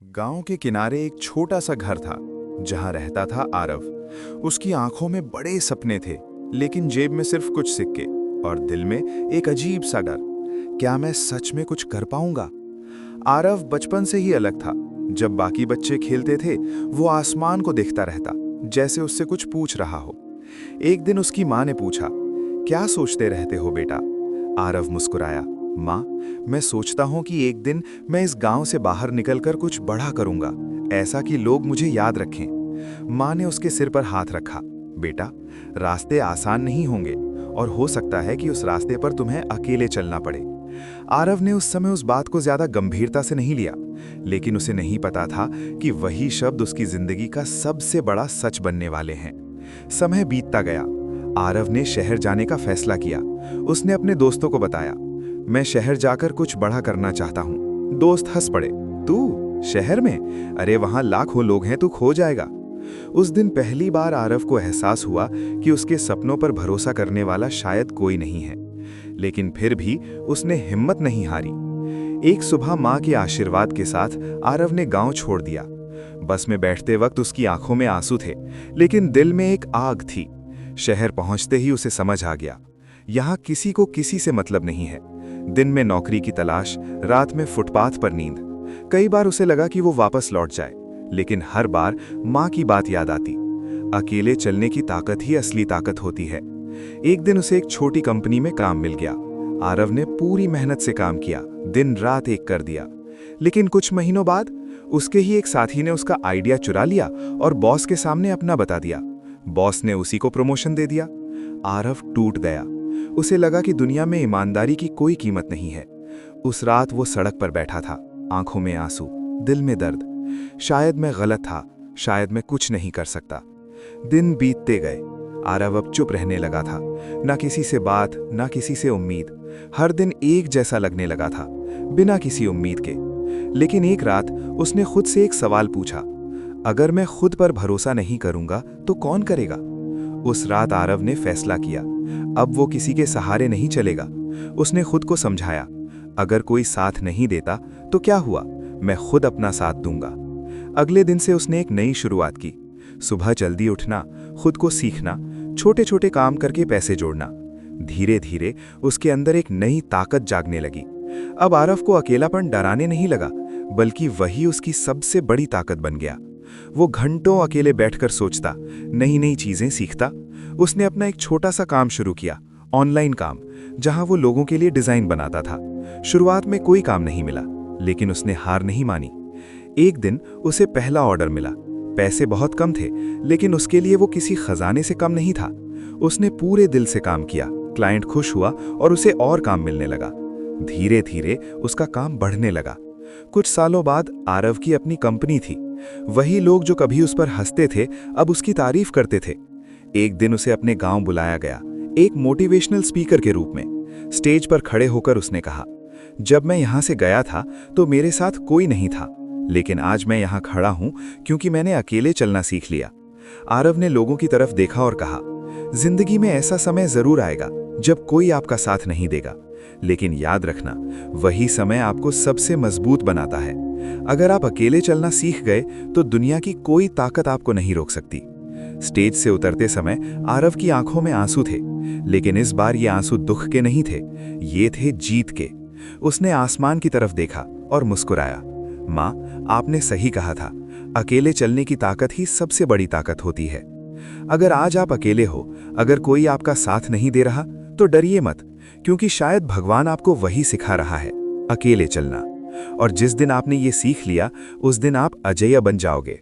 गांव के किनारे एक छोटा सा घर था जहां रहता था आरव। उसकी आंखों में बड़े सपने थे, लेकिन जेब में सिर्फ कुछ सिक्के और दिल में एक अजीब सा डर। क्या मैं सच में कुछ कर पाऊंगा? आरव बचपन से ही अलग था। जब बाकी बच्चे खेलते थे, वो आसमान को देखता रहता, जैसे उससे कुछ पूछ रहा हो। एक दिन उसकी माँ ने पूछा, क्या सोचते रहते हो बेटा? आरव मुस्कुराया, माँ, मैं सोचता हूँ कि एक दिन मैं इस गांव से बाहर निकलकर कुछ बड़ा करूंगा, ऐसा कि लोग मुझे याद रखें। माँ ने उसके सिर पर हाथ रखा, बेटा, रास्ते आसान नहीं होंगे और हो सकता है कि उस रास्ते पर तुम्हें अकेले चलना पड़े। आरव ने उस समय उस बात को ज्यादा गंभीरता से नहीं लिया, लेकिन उसे नहीं पता था कि वही शब्द उसकी जिंदगी का सबसे बड़ा सच बनने वाले हैं। समय बीतता गया। आरव ने शहर जाने का फैसला किया। उसने अपने दोस्तों को बताया, मैं शहर जाकर कुछ बड़ा करना चाहता हूँ। दोस्त हंस पड़े, तू शहर में? अरे वहां लाखों लोग हैं, तू खो जाएगा। उस दिन पहली बार आरव को एहसास हुआ कि उसके सपनों पर भरोसा करने वाला शायद कोई नहीं है, लेकिन फिर भी उसने हिम्मत नहीं हारी। एक सुबह माँ के आशीर्वाद के साथ आरव ने गांव छोड़ दिया। बस में बैठते वक्त उसकी आंखों में आंसू थे, लेकिन दिल में एक आग थी। शहर पहुंचते ही उसे समझ आ गया, यहाँ किसी को किसी से मतलब नहीं है। दिन में नौकरी की तलाश, रात में फुटपाथ पर नींद। कई बार उसे लगा कि वो वापस लौट जाए, लेकिन हर बार माँ की बात याद आती। अकेले चलने की ताकत ही असली ताकत होती है। एक दिन उसे एक छोटी कंपनी में काम मिल गया। आरव ने पूरी मेहनत से काम किया, दिन रात एक कर दिया। लेकिन कुछ महीनों बाद उसके ही एक साथी ने उसका आइडिया चुरा लिया और बॉस के सामने अपना बता दिया। बॉस ने उसी को प्रमोशन दे दिया। आरव टूट गया। उसे लगा कि दुनिया में ईमानदारी की कोई कीमत नहीं है। उस रात वो सड़क पर बैठा था, आंखों में आंसू, दिल में दर्द। शायद मैं गलत था, शायद मैं कुछ नहीं कर सकता। दिन बीतते गए। आरव अब चुप रहने लगा था, ना किसी से बात, ना किसी से उम्मीद। हर दिन एक जैसा लगने लगा था, बिना किसी उम्मीद के। लेकिन एक रात उसने खुद से एक सवाल पूछा, अगर मैं खुद पर भरोसा नहीं करूंगा तो कौन करेगा? उस रात आरव ने फैसला किया, अब वो किसी के सहारे नहीं चलेगा। उसने खुद को समझाया, अगर कोई साथ नहीं देता तो क्या हुआ, मैं खुद अपना साथ दूंगा। अगले दिन से उसने एक नई शुरुआत की। सुबह जल्दी उठना, खुद को सीखना, छोटे छोटे काम करके पैसे जोड़ना। धीरे धीरे उसके अंदर एक नई ताकत जागने लगी। अब आरव को अकेलापन डराने नहीं लगा, बल्कि वही उसकी सबसे बड़ी ताकत बन गया। वो घंटों अकेले बैठकर सोचता, नई नई चीजें सीखता। उसने अपना एक छोटा सा काम शुरू किया, ऑनलाइन काम, जहां वो लोगों के लिए डिजाइन बनाता था। शुरुआत में कोई काम नहीं मिला, लेकिन उसने हार नहीं मानी। एक दिन उसे पहला ऑर्डर मिला। पैसे बहुत कम थे, लेकिन उसके लिए वो किसी खजाने से कम नहीं था। उसने पूरे दिल से काम किया, क्लाइंट खुश हुआ और उसे और काम मिलने लगा। धीरे धीरे उसका काम बढ़ने लगा। कुछ सालों बाद आरव की अपनी कंपनी थी। वही लोग जो कभी उस पर हंसते थे, अब उसकी तारीफ करते थे। एक दिन उसे अपने गांव बुलाया गया, एक मोटिवेशनल स्पीकर के रूप में। स्टेज पर खड़े होकर उसने कहा, जब मैं यहां से गया था तो मेरे साथ कोई नहीं था, लेकिन आज मैं यहां खड़ा हूं क्योंकि मैंने अकेले चलना सीख लिया। आरव ने लोगों की तरफ देखा और कहा, जिंदगी में ऐसा समय जरूर आएगा जब कोई आपका साथ नहीं देगा, लेकिन याद रखना, वही समय आपको सबसे मजबूत बनाता है। अगर आप अकेले चलना सीख गए तो दुनिया की कोई ताकत आपको नहीं रोक सकती। स्टेज से उतरते समय आरव की आंखों में आंसू थे, लेकिन इस बार ये आंसू दुख के नहीं थे, ये थे जीत के। उसने आसमान की तरफ देखा और मुस्कुराया, माँ, आपने सही कहा था, अकेले चलने की ताकत ही सबसे बड़ी ताकत होती है। अगर आज आप अकेले हो, अगर कोई आपका साथ नहीं दे रहा, तो डरिए मत, क्योंकि शायद भगवान आपको वही सिखा रहा है, अकेले चलना। और जिस दिन आपने ये सीख लिया, उस दिन आप अजेय बन जाओगे।